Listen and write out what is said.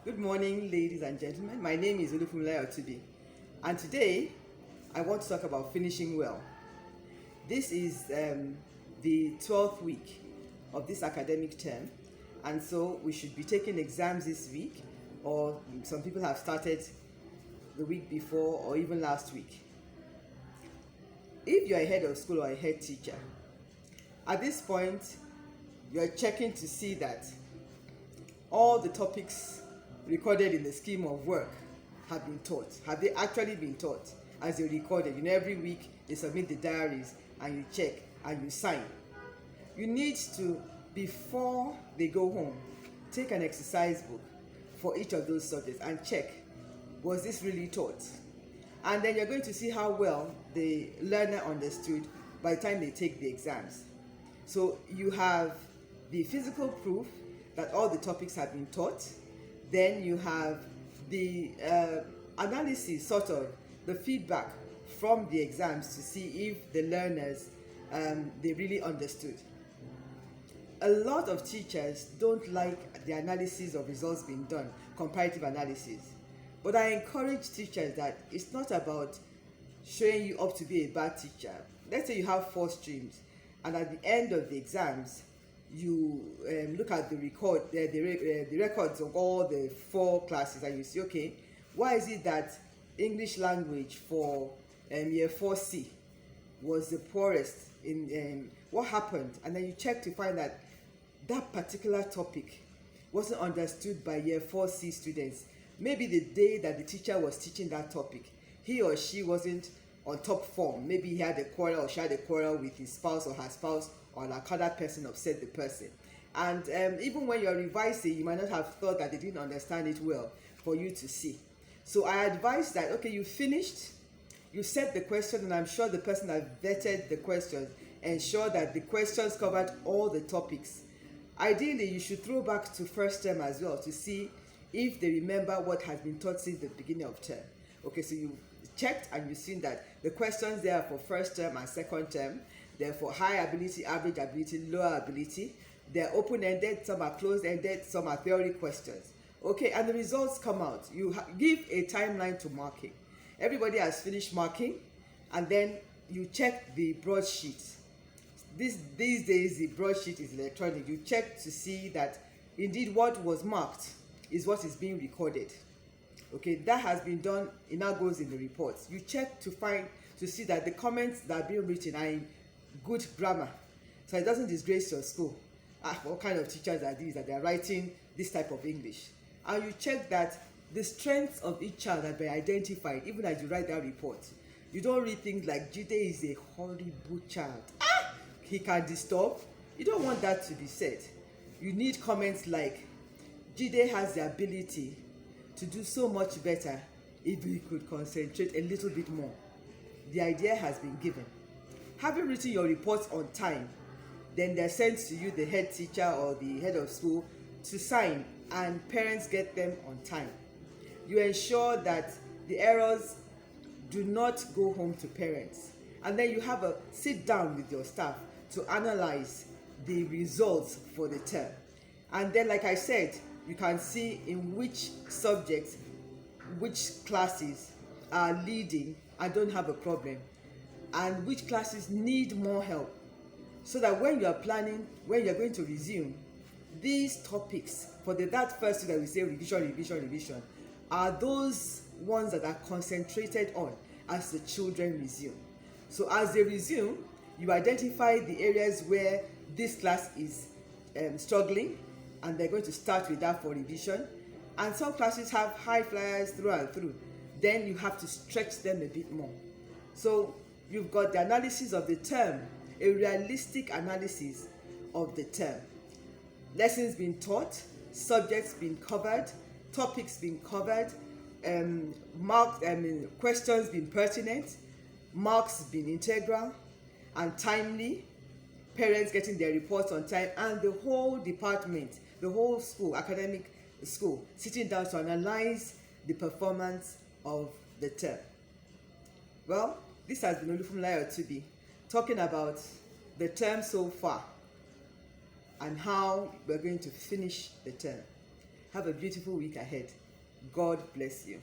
Good morning, ladies and gentlemen. My name is Olufunmilayo Otubi, and today I want to talk about finishing well. This is the 12th week of this academic term, and so we should be taking exams this week, or some people have started the week before or even last week. If you're a head of school or a head teacher, at this point, you're checking to see that all the topics recorded in the scheme of work have been taught. Have they actually been taught as they recorded? Every week they submit the diaries and you check and you sign. You need to, before they go home, take an exercise book for each of those subjects and check, was this really taught? And then you're going to see how well the learner understood by the time they take the exams. So you have the physical proof that all the topics have been taught. Then you have the analysis, sort of the feedback from the exams to see if the learners they really understood. A lot of teachers don't like the analysis of results being done, comparative analysis. But I encourage teachers that it's not about showing you up to be a bad teacher. Let's say you have 4 streams, and at the end of the exams, you look at the records of all the 4 classes, and you see, okay, why is it that English language for year 4C was the poorest in what happened? And then you check to find that that particular topic wasn't understood by year 4C students. Maybe the day that the teacher was teaching that topic, he or she wasn't on top form. Maybe he had a quarrel or she had a quarrel with his spouse or her spouse, or like other person upset the person. And even when you're revising, you might not have thought that they didn't understand it well for you to see. So I advise that, okay, you finished, you set the question, and I'm sure the person that vetted the questions ensure that the questions covered all the topics. Ideally, you should throw back to first term as well to see if they remember what has been taught since the beginning of term. Okay, so you checked and you've seen that the questions there are for first term and second term. They're for high ability, average ability, lower ability. They're open-ended, some are closed-ended, some are theory questions. Okay, and the results come out. You give a timeline to marking. Everybody has finished marking, and then you check the broadsheet. These days, the broadsheet is electronic. You check to see that indeed what was marked is what is being recorded. Okay, that has been done. It now goes in the reports. You check to see that the comments that are being written are in good grammar, so it doesn't disgrace your school. What kind of teachers are these that they are writing this type of English? And you check that the strengths of each child have been identified even as you write that report. You don't read things like Jide is a horrible child, he can disturb. You don't want that to be said. You need comments like Jide has the ability to do so much better if he could concentrate a little bit more. The idea has been given. Having written your reports on time, then they're sent to you, the head teacher or the head of school, to sign, and parents get them on time. You ensure that the errors do not go home to parents. And then you have a sit down with your staff to analyze the results for the term. And then, like I said, you can see in which subjects, which classes are leading and don't have a problem, and which classes need more help, so that when you are planning, when you're going to resume, these topics for that first week that we say revision, are those ones that are concentrated on as the children resume. So as they resume, you identify the areas where this class is struggling, and they're going to start with that for revision. And some classes have high flyers through and through. Then you have to stretch them a bit more. So you've got the analysis of the term, a realistic analysis of the term. Lessons being taught, subjects being covered, topics being covered, questions being pertinent, marks being integral and timely, parents getting their reports on time, and the whole department, the whole school, academic school, sitting down to analyze the performance of the term. Well, this has been Olufunmilayo Otubi talking about the term so far and how we're going to finish the term. Have a beautiful week ahead. God bless you.